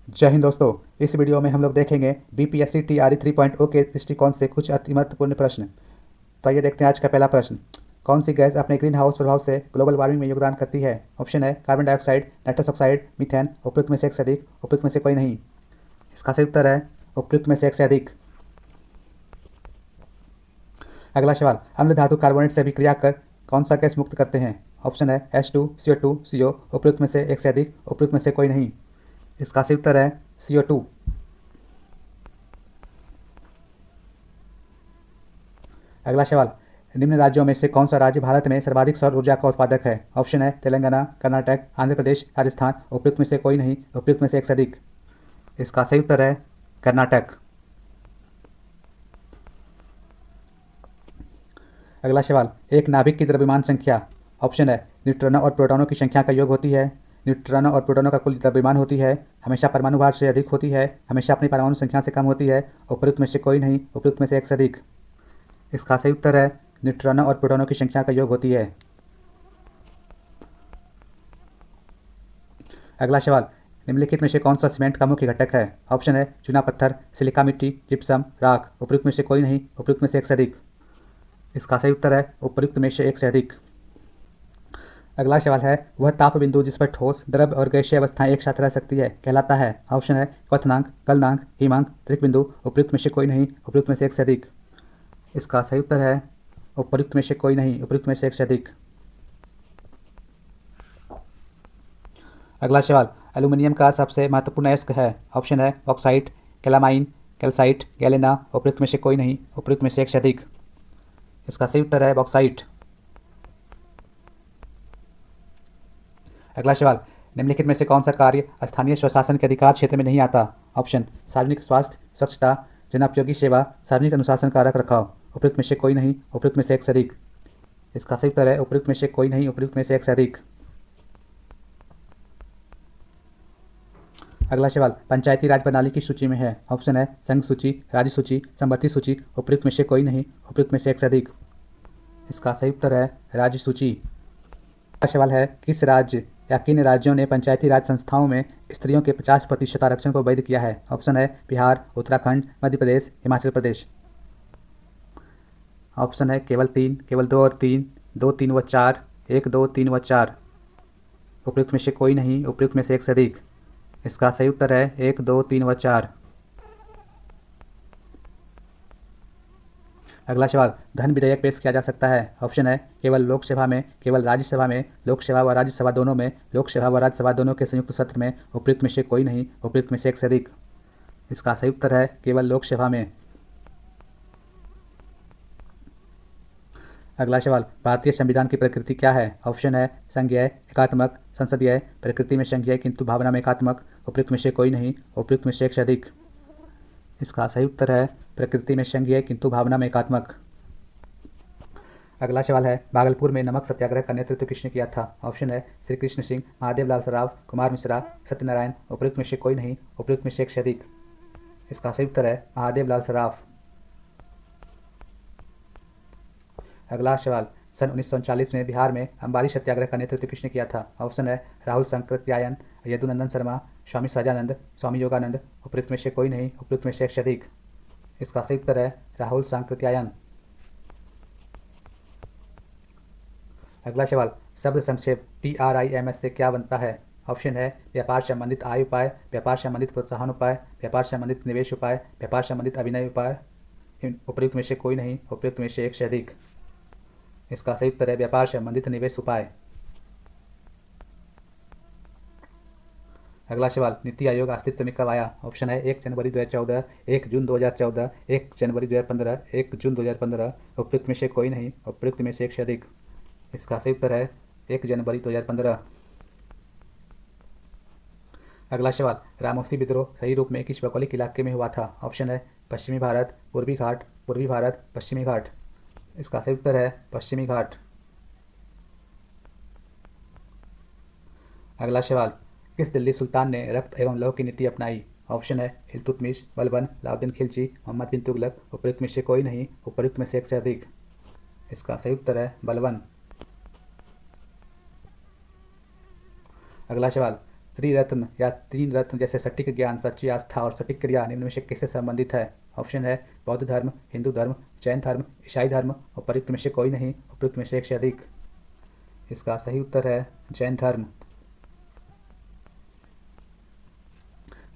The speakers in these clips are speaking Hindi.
जय हिंद दोस्तों। इस वीडियो में हम लोग देखेंगे बीपीएससी टीआरई 3.0 के दृष्टिकोण से कुछ अति महत्वपूर्ण प्रश्न। तो आइए देखते हैं आज का पहला प्रश्न। कौन सी गैस अपने ग्रीन हाउस प्रभाव से ग्लोबल वार्मिंग में योगदान करती है? ऑप्शन है carbon dioxide, nitrous oxide, methane. उपयुक्त में से एक से अधिक, उपयुक्त में से कोई नहीं। इसका सही उत्तर है उपयुक्त में से एक से अधिक। अगला सवाल, अम्ल धातु कार्बोनेट से अभिक्रिया कर कौन सा गैस मुक्त करते हैं? ऑप्शन है H2, CO2, CO। उपयुक्त में से एक से अधिक, उपयुक्त में से कोई नहीं। इसका सही उत्तर है CO2। अगला सवाल, निम्न राज्यों में से कौन सा राज्य भारत में सर्वाधिक सौर ऊर्जा का उत्पादक है? ऑप्शन है तेलंगाना, कर्नाटक, आंध्र प्रदेश, राजस्थान। उपयुक्त में से कोई नहीं, उपयुक्त में से एक से अधिक। इसका सही उत्तर है कर्नाटक। अगला सवाल, एक नाभिक की द्रव्यमान संख्या। ऑप्शन है न्यूट्रॉनों और प्रोटॉनों की संख्या का योग होती है, न्यूट्रॉनों और प्रोटॉनों का कुल द्रव्यमान होती है, हमेशा परमाणु भार से अधिक होती है, हमेशा अपनी परमाणु संख्या से कम होती है। उपयुक्त में से कोई नहीं, उपयुक्त में से एक से अधिक। इसका सही उत्तर है न्यूट्रॉनों और प्रोटॉनों की संख्या का योग होती है। अगला सवाल, निम्नलिखित में से कौन सा सीमेंट का मुख्य घटक है? ऑप्शन है चूना पत्थर, सिलिका मिट्टी, जिप्सम, राख। उपयुक्त में से कोई नहीं, उपयुक्त में से एक से अधिक। इसका सही उत्तर है उपयुक्त में से एक से अधिक। अगला सवाल है, वह ताप बिंदु जिस पर ठोस, द्रव और गैसीय अवस्थाएं एक साथ रह सकती है कहलाता है? ऑप्शन है क्वथनांक, गलनांक, हिमांक, त्रिक बिंदु। उपयुक्त में से कोई नहीं, उपयुक्त में से एक से अधिक। इसका सही उत्तर है उपयुक्त में से कोई नहीं, उपयुक्त में से एक से अधिक। अगला सवाल, एल्यूमिनियम का सबसे महत्वपूर्ण अयस्क है? ऑप्शन है बॉक्साइट, कैलामाइन, कैल्साइट, गैलेना। उपयुक्त में से कोई नहीं, उपयुक्त में से एक से अधिक। इसका सही उत्तर है बॉक्साइट। अगला सवाल, निम्नलिखित में से कौन सा कार्य स्थानीय स्वशासन के अधिकार क्षेत्र में नहीं आता? ऑप्शन सार्वजनिक स्वास्थ्य, स्वच्छता, जनोपयोगी सेवा, सार्वजनिक अनुशासन का रख रखाव। उपयुक्त में से कोई नहीं, उपयुक्त में से एक से अधिक। इसका सही उत्तर है उपयुक्त में से कोई नहीं, उपयुक्त में से एक से अधिक। अगला सवाल, पंचायती राज प्रणाली की सूची में है? ऑप्शन है संघ सूची, राज्य सूची, समवर्ती सूची। उपयुक्त में से कोई नहीं, उपयुक्त में से एक से अधिक। इसका सही उत्तर है राज्य सूची। अगला सवाल है, किस राज्य या किन राज्यों ने पंचायती राज संस्थाओं में स्त्रियों के 50% आरक्षण को वैध किया है? ऑप्शन है बिहार, उत्तराखंड, मध्य प्रदेश, हिमाचल प्रदेश। ऑप्शन है केवल तीन, केवल दो और तीन, दो, तीन व चार, एक, दो, तीन व चार। उपयुक्त में से कोई नहीं, उपयुक्त में से एक से अधिक। इसका सही उत्तर है एक, दो, तीन व चार। अगला सवाल, धन विधेयक पेश किया जा सकता है? ऑप्शन है केवल लोकसभा में, केवल राज्यसभा में, लोकसभा व राज्यसभा दोनों में, लोकसभा व राज्यसभा दोनों के संयुक्त सत्र में। उपयुक्त में से कोई नहीं, उपयुक्त में से एक से अधिक। इसका सही उत्तर है केवल लोकसभा में। अगला सवाल, भारतीय संविधान की प्रकृति क्या है? ऑप्शन है संघीय, एकात्मक, संसदीय। प्रकृति में संघीय किंतु भावना में एकात्मक। उपयुक्त में से कोई नहीं, उपयुक्त में से एक से अधिक। इसका सही उत्तर है प्रकृति में संघीय किंतु भावना में एकात्मक। अगला सवाल है, भागलपुर में नमक सत्याग्रह का नेतृत्व किसने किया था? ऑप्शन है श्री कृष्ण सिंह, महादेव लाल सराफ, कुमार मिश्रा, सत्यनारायण। उपयुक्त में से कोई नहीं, उपयुक्त में से एक से अधिक। इसका सही उत्तर है महादेव लाल सराफ। अगला सवाल, सन 1939 में बिहार में अंबारी सत्याग्रह का नेतृत्व किसने किया था? ऑप्शन है राहुल सांकृत्यायन, यदुनंदन शर्मा, स्वामी सहजानंद, स्वामी योगानंद। उपयुक्त में से कोई नहीं, उपयुक्त में से एक से अधिक। इसका सही उत्तर है राहुल सांकृत्यायन। अगला सवाल, शब्द संक्षेप TRIMS से क्या बनता है? ऑप्शन है व्यापार संबंधित आय उपाय, व्यापार संबंधित प्रोत्साहन उपाय, व्यापार संबंधित निवेश उपाय, व्यापार संबंधित अभिनय उपाय। उपयुक्त में से कोई नहीं, उपयुक्त में से एक से अधिक। इसका सही उत्तर है व्यापार संबंधित निवेश उपाय। अगला सवाल, नीति आयोग अस्तित्व में कब आया? ऑप्शन है 1 जनवरी 2014, 1 जून 2014, 1 जनवरी 2015, 1 जून 2015। उपयुक्त में से कोई नहीं, उपयुक्त में से एक से अधिक। इसका सही उत्तर है 1 जनवरी 2015। अगला सवाल, रामोसी विद्रोह सही रूप में किस भौगोलिक इलाके में हुआ था? ऑप्शन है पश्चिमी भारत, पूर्वी घाट, पूर्वी भारत, पश्चिमी घाट। इसका सही उत्तर है पश्चिमी घाट। अगला सवाल, किस दिल्ली सुल्तान ने रक्त एवं लौह की नीति अपनाई? ऑप्शन है इल्तुतमिश, बलबन, अलाउद्दीन खिलजी, मोहम्मद बिन तुगलक। उपयुक्त में से कोई नहीं, उपयुक्त में से एक से अधिक। इसका सही उत्तर है बलबन। अगला सवाल, त्रिरत्न या तीन रत्न जैसे सटीक ज्ञान, सच्ची आस्था और सटीक क्रिया निम्न में से किससे संबंधित है? ऑप्शन है बौद्ध धर्म, हिंदू धर्म, जैन धर्म, ईसाई धर्म। उपयुक्त में से कोई नहीं, उपयुक्त में से एक से अधिक। इसका सही उत्तर है जैन धर्म।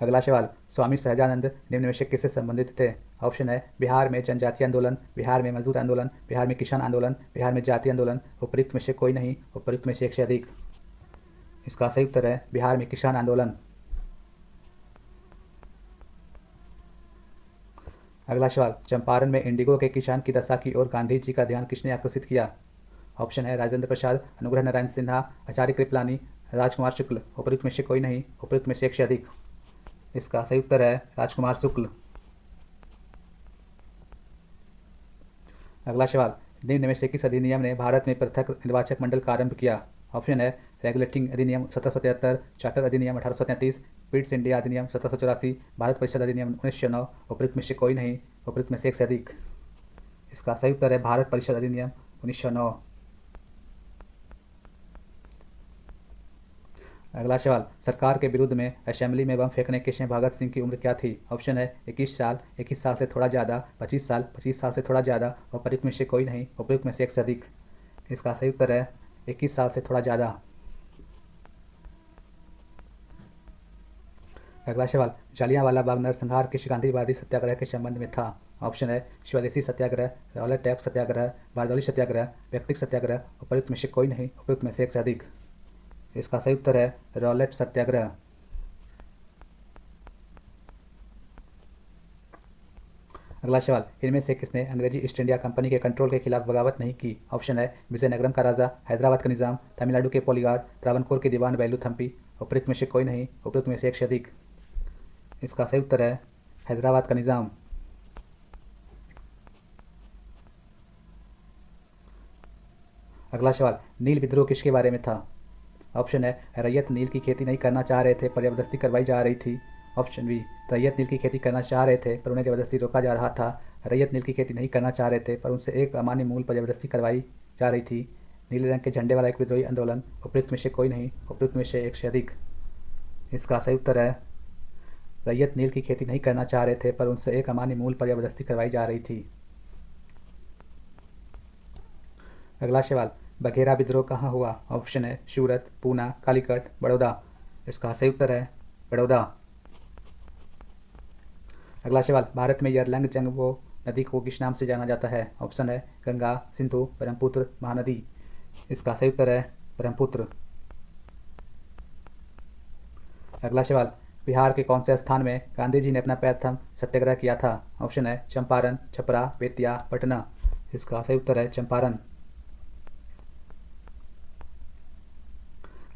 अगला सवाल, स्वामी सहजानंद निम्न में से किससे संबंधित थे? ऑप्शन है बिहार में जनजातीय आंदोलन, बिहार में मजदूर आंदोलन, बिहार में किसान आंदोलन, बिहार में जातीय आंदोलन। उपयुक्त में से कोई नहीं, उपयुक्त में से एक से अधिक। इसका सही उत्तर है बिहार में किसान आंदोलन। अगला सवाल, चंपारण में इंडिगो के किसान की दशा की ओर गांधी जी का ध्यान किसने आकर्षित किया? ऑप्शन है राजेंद्र प्रसाद, अनुग्रह नारायण सिन्हा, आचार्य कृपलानी, राजकुमार शुक्ल। उपयुक्त में से कोई नहीं, उपयुक्त में से एक से अधिक। इसका सही उत्तर है राजकुमार शुक्ल। अगला सवाल, निम्न में से किस अधिनियम ने भारत में पृथक निर्वाचक मंडल का आरंभ किया? ऑप्शन है रेगुलेटिंग अधिनियम 1773, चार्टर अधिनियम 1833, पिट्स इंडिया अधिनियम 1784, भारत परिषद अधिनियम 1909। उपयुक्त में से कोई नहीं, उपयुक्त में से एक से अधिक। इसका सही उत्तर है भारत परिषद अधिनियम 1909। अगला सवाल, सरकार के विरुद्ध में असेंबली में बम फेंकने के भगत सिंह की उम्र क्या थी? ऑप्शन है 21 साल, 21 साल से थोड़ा ज़्यादा, 25 साल, 25 साल से थोड़ा ज़्यादा। उपयुक्त में से कोई नहीं, उपयुक्त में से एक से अधिक। इसका सही उत्तर है 21 साल से थोड़ा ज़्यादा। अगला सवाल, जलियांवाला बाग नरसंहार किस गांधीवादी सत्याग्रह के संबंध में था? ऑप्शन है स्वदेशी सत्याग्रह, रॉलेट टैक्स सत्याग्रह, बारदौली सत्याग्रह, व्यक्तिगत सत्याग्रह। उपयुक्त में से कोई नहीं, उपयुक्त में से एक से अधिक। इसका सही उत्तर है रॉलेट सत्याग्रह। अगला सवाल, इनमें से किसने अंग्रेजी ईस्ट इंडिया कंपनी के कंट्रोल के खिलाफ बगावत नहीं की? ऑप्शन है विजयनगरम का राजा, हैदराबाद का निज़ाम, तमिलनाडु के पोलीगार, त्रावणकोर के दीवान वेलुथम्पी। उपयुक्त में से कोई नहीं, उपयुक्त में से एक से अधिक। इसका सही उत्तर है हैदराबाद का निज़ाम। अगला सवाल, नील विद्रोह किसके बारे में था? ऑप्शन है रैयत नील की खेती नहीं करना चाह रहे थे पर जबरदस्ती करवाई जा रही थी। ऑप्शन बी, रैयत नील की खेती करना चाह रहे थे पर उन्हें जबरदस्ती रोका जा रहा था। रैयत नील की खेती नहीं करना चाह रहे थे पर उनसे एक अमान्य मूल पर जबरदस्ती करवाई जा रही थी। नीले रंग के झंडे वाला एक विद्रोही आंदोलन। उपयुक्त में से कोई नहीं, उपयुक्त में से एक से अधिक। इसका सही उत्तर है रैयत नील की खेती नहीं करना चाह रहे थे पर उनसे एक अमान्य मूल पर जबरदस्ती करवाई जा रही थी। अगला सवाल, बघेरा विद्रोह कहाँ हुआ? ऑप्शन है सूरत, पूना, कालीकट, बड़ौदा। इसका सही उत्तर है बड़ौदा। अगला सवाल, भारत में यरलंग जंगबो नदी को किस नाम से जाना जाता है? ऑप्शन है गंगा, सिंधु, ब्रह्मपुत्र, महानदी। इसका सही उत्तर है ब्रह्मपुत्र। अगला सवाल, बिहार के कौन से स्थान में गांधी जी ने अपना प्रथम सत्याग्रह किया था? ऑप्शन है चंपारण, छपरा, बेतिया, पटना। इसका सही उत्तर है चंपारण।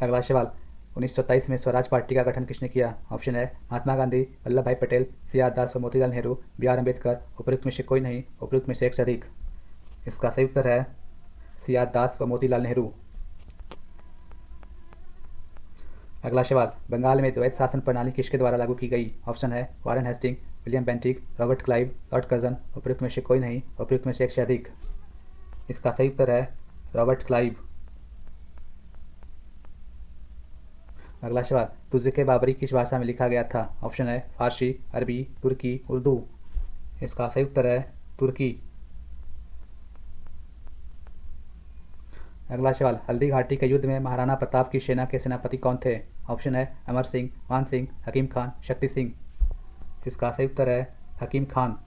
अगला सवाल, 1927 में स्वराज पार्टी का गठन किसने किया? ऑप्शन है महात्मा गांधी, वल्लभ भाई पटेल, सी.आर. दास व मोतीलाल नेहरू, बी.आर. अम्बेडकर। उपयुक्त में से कोई नहीं, उपयुक्त में से एक से अधिक। इसका सही उत्तर है सी.आर. दास व मोतीलाल नेहरू। अगला सवाल, बंगाल में द्वैत शासन प्रणाली किसके द्वारा लागू की गई? ऑप्शन है Warren Hasting, William Bentinck, Robert Clive, Lord Curzon. उपयुक्त में से कोई नहीं, उपयुक्त में से एक से अधिक। इसका सही उत्तर है रॉबर्ट क्लाइव। अगला सवाल, तुज़के बाबरी किस भाषा में लिखा गया था? ऑप्शन है फारसी, अरबी, तुर्की, उर्दू। इसका सही उत्तर है तुर्की। अगला सवाल, हल्दी घाटी के युद्ध में महाराणा प्रताप की सेना के सेनापति कौन थे? ऑप्शन है अमर सिंह, मान सिंह, हकीम खान, शक्ति सिंह। इसका सही उत्तर है हकीम खान।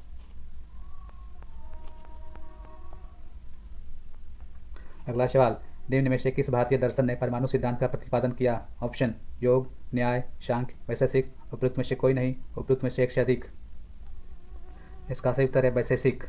अगला सवाल, निम्न में से किस भारतीय दर्शन ने परमाणु सिद्धांत का प्रतिपादन किया? ऑप्शन योग, न्याय, सांख्य, वैशेषिक। उपयुक्त में से कोई नहीं, उपयुक्त में से एक से अधिक। इसका सही उत्तर है वैशेषिक।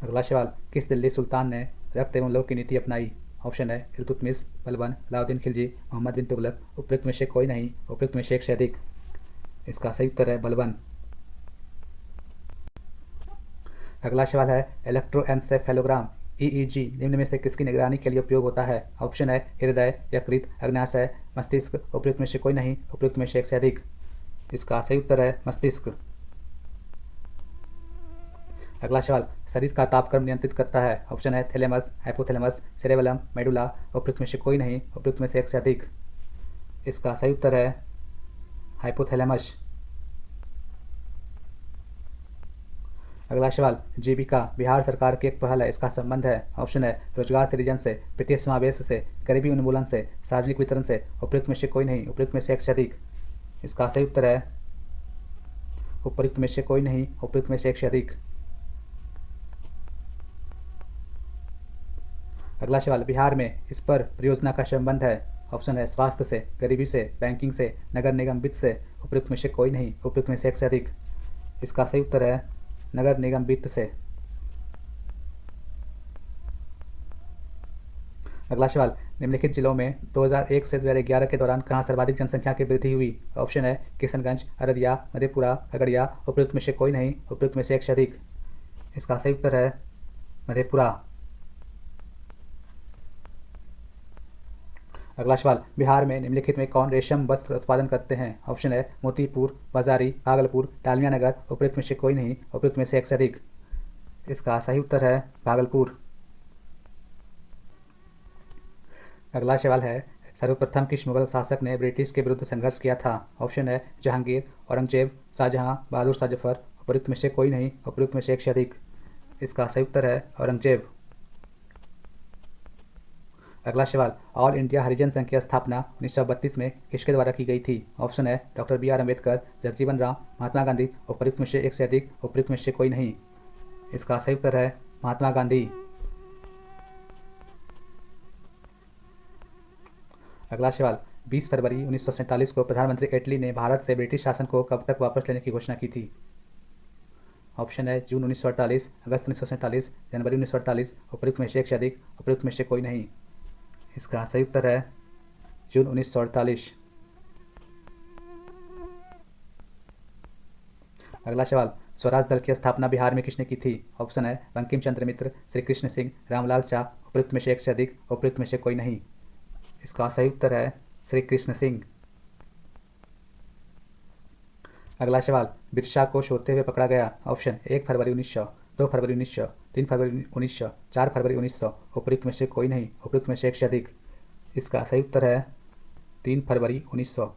अगला सवाल, किस दिल्ली सुल्तान ने रक्त एवं लौह की नीति अपनाई? ऑप्शन है इल्तुतमिश, बलबन, अलाउद्दीन खिलजी, मोहम्मद बिन तुगलक। उपयुक्त में से कोई नहीं, उपयुक्त में से एक से अधिक। इसका सही उत्तर है बलबन। अगला सवाल है इलेक्ट्रोएन्सेफेलोग्राम EEG निम्न में से किसकी निगरानी के लिए उपयोग होता है? ऑप्शन है हृदय, यकृत, अग्न्याशय, मस्तिष्क। उपयुक्त में से कोई नहीं, उपयुक्त में से एक से अधिक। इसका सही उत्तर है मस्तिष्क। अगला सवाल, शरीर का तापक्रम नियंत्रित करता है। ऑप्शन है थैलेमस, हाइपोथैलेमस, सेरेबेलम, मेडुला। उपयुक्त में से कोई नहीं, उपयुक्त में से एक से अधिक। इसका सही उत्तर है हाइपोथैलेमस। अगला सवाल, जीविका बिहार सरकार की एक पहल है, इसका संबंध है। ऑप्शन है रोजगार सृजन से, वित्तीय समावेश से, गरीबी उन्मूलन से, सार्वजनिक वितरण से। उपयुक्त में से कोई नहीं, उपयुक्त में से एक से अधिक। इसका सही उत्तर है उपयुक्त में से कोई नहीं, उपयुक्त में से एक से अधिक। अगला सवाल, बिहार में इस पर परियोजना का संबंध है। ऑप्शन है स्वास्थ्य से, गरीबी से, बैंकिंग से, नगर निगम वित्त से। उपयुक्त में से कोई नहीं, उपयुक्त में से एक से अधिक। इसका सही उत्तर है नगर निगम वित्त से। अगला सवाल, निम्नलिखित जिलों में 2001 से 2011 के दौरान कहाँ सर्वाधिक जनसंख्या की वृद्धि हुई। ऑप्शन है किशनगंज, अररिया, मधेपुरा, खगड़िया। उपयुक्त में से कोई नहीं, उपयुक्त में से एक से अधिक। इसका सही उत्तर है मधेपुरा। अगला सवाल, बिहार में निम्नलिखित में कौन रेशम वस्त्र उत्पादन करते हैं। ऑप्शन है मोतीपुर, बाजारी, भागलपुर, डालमिया नगर। उपयुक्त में से कोई नहीं, उपयुक्त में से एक से अधिक। इसका सही उत्तर है भागलपुर। अगला सवाल है, सर्वप्रथम किस मुगल शासक ने ब्रिटिश के विरुद्ध संघर्ष किया था। ऑप्शन है जहांगीर, औरंगजेब, शाहजहां, बहादुर शाह जफर। उपयुक्त में से कोई नहीं, उपयुक्त में से एक से अधिक। इसका सही उत्तर है औरंगजेब। अगला सवाल, ऑल इंडिया हरिजन संघ की स्थापना 1932 में किसके द्वारा की गई थी। ऑप्शन है doctor B R Ambedkar, Jagjivan Ram, Mahatma Gandhi. उपयुक्त में से एक से अधिक, उपयुक्त में से कोई नहीं। इसका सही उत्तर है महात्मा गांधी। अगला सवाल, 20 फरवरी 1947 को प्रधानमंत्री एटली ने भारत से ब्रिटिश शासन को कब तक वापस लेने की घोषणा की थी। ऑप्शन है जून 1948, अगस्त 1947, जनवरी 1948। उपयुक्त में से एक से अधिक, उपयुक्त में से कोई नहीं। इसका सही उत्तर है जून 1948। अगला सवाल, स्वराज दल की स्थापना बिहार में किसने की थी। ऑप्शन है बंकिम चंद्र मित्र, श्री कृष्ण सिंह, रामलाल शाह। उपयुक्त में से एक से अधिक, उपयुक्त में से कोई नहीं। इसका सही उत्तर है श्री कृष्ण सिंह। अगला सवाल, बिरसा को सोते हुए पकड़ा गया। ऑप्शन 1 फरवरी 1900, 2 फरवरी 1900, 3 फरवरी 1900, 4 फरवरी 1900। उपयुक्त में से कोई नहीं, उपयुक्त में से एक से अधिक। इसका सही उत्तर है 3 फरवरी 1900।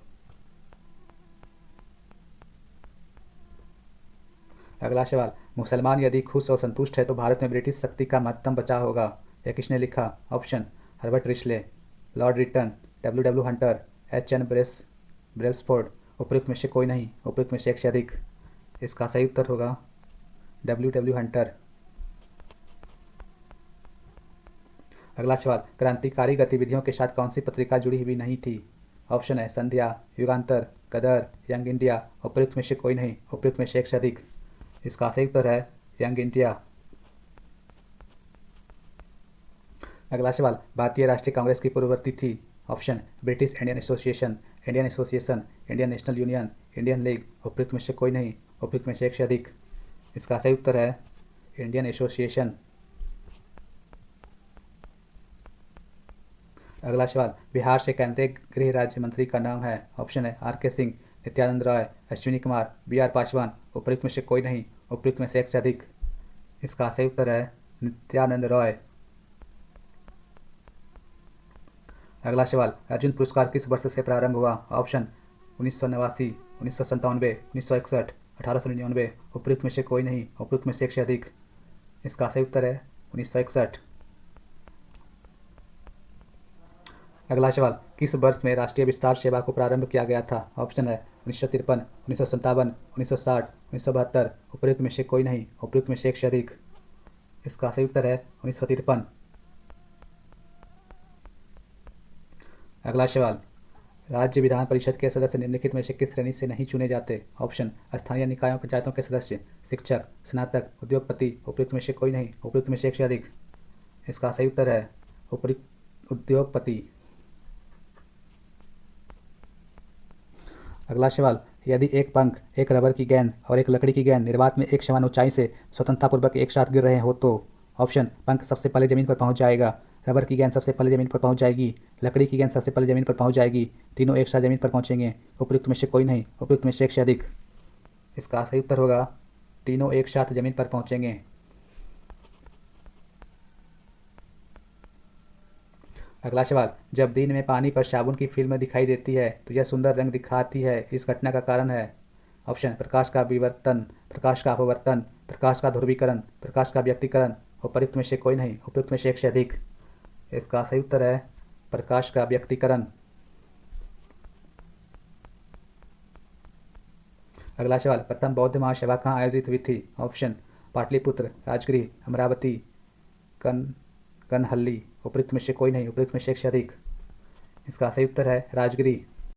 अगला सवाल, मुसलमान यदि खुश और संतुष्ट है तो भारत में ब्रिटिश शक्ति का महत्तम बचाव होगा। यह किसने लिखा। Option Herbert Risley, Lord Lytton, W Hunter, H N Brailsford. उपयुक्त में से कोई नहीं, उपयुक्त में से एक से अधिक। इसका सही उत्तर होगा डब्ल्यू हंटर। अगला सवाल, क्रांतिकारी गतिविधियों के साथ कौन सी पत्रिका जुड़ी हुई नहीं थी। ऑप्शन है संध्या, युगांतर, गदर, यंग इंडिया। उपयुक्त में से कोई नहीं, उपयुक्त में से एक से अधिक। इसका सही उत्तर है यंग इंडिया। अगला सवाल, भारतीय राष्ट्रीय कांग्रेस की पूर्ववर्ती थी। Option British Indian association, Indian association, Indian national union, Indian league. उपयुक्त में से कोई नहीं, उपयुक्त में से एक से अधिक। इसका सही उत्तर है इंडियन एसोसिएशन। अगला सवाल, बिहार से केंद्रीय गृह राज्य मंत्री का नाम है। ऑप्शन है आर के सिंह, नित्यानंद राय, अश्विनी कुमार, बी आर पासवान। उपयुक्त में से कोई नहीं, उपयुक्त में से एक से अधिक। इसका सही उत्तर है नित्यानंद राय। अगला सवाल, अर्जुन पुरस्कार किस वर्ष से प्रारंभ हुआ। ऑप्शन 1989, 1997, 1961, 1899। उपयुक्त में से कोई नहीं, उपयुक्त में से एक से अधिक। इसका सही उत्तर है 1961। अगला सवाल, किस वर्ष में राष्ट्रीय विस्तार सेवा को प्रारंभ किया गया था। ऑप्शन है 1953, 1957, 1960, 1972। उपयुक्त में से कोई नहीं, उपयुक्त में से एक से अधिक। इसका सही उत्तर है 1953। अगला सवाल, राज्य विधान परिषद के सदस्य निम्नलिखित में से किस श्रेणी से नहीं चुने जाते। ऑप्शन स्थानीय निकायों पंचायतों के सदस्य, शिक्षक, स्नातक, उद्योगपति। उपयुक्त में से कोई नहीं, उपयुक्त में से एक से अधिक। इसका सही उत्तर है उद्योगपति। अगला सवाल, यदि एक पंख, एक रबर की गेंद और एक लकड़ी की गेंद निर्वात में एक समान ऊंचाई से स्वतंत्रतापूर्वक एक साथ गिर रहे हो तो। ऑप्शन पंख सबसे पहले जमीन पर पहुंच जाएगा, रबर की गेंद सबसे पहले जमीन पर पहुंच जाएगी, लकड़ी की गेंद सबसे पहले जमीन पर पहुंच जाएगी। तीनों एक साथ जमीन पर पहुंचेंगे। उपयुक्त में से कोई नहीं, उपयुक्त में से एक से अधिक। इसका सही उत्तर होगा तीनों एक साथ जमीन पर पहुंचेंगे। अगला सवाल, जब दिन में पानी पर साबुन की फिल्म दिखाई देती है तो यह सुंदर रंग दिखाती है, इस घटना का कारण है? ऑप्शन, प्रकाश का विवर्तन, प्रकाश का अपवर्तन, प्रकाश का ध्रुवीकरण, प्रकाश का व्यक्तीकरण। उपयुक्त में से कोई नहीं, उपयुक्त में से एक से अधिक। इसका सही उत्तर है प्रकाश का व्यक्तीकरण। अगला सवाल, प्रथम बौद्ध महासभा कहाँ आयोजित हुई थी? ऑप्शन, पाटलिपुत्र, राजगृह, अमरावती, कन कनहल्ली। उपयुक्त में से कोई नहीं, उपयुक्त में से एक से अधिक। इसका सही उत्तर है राजगृह।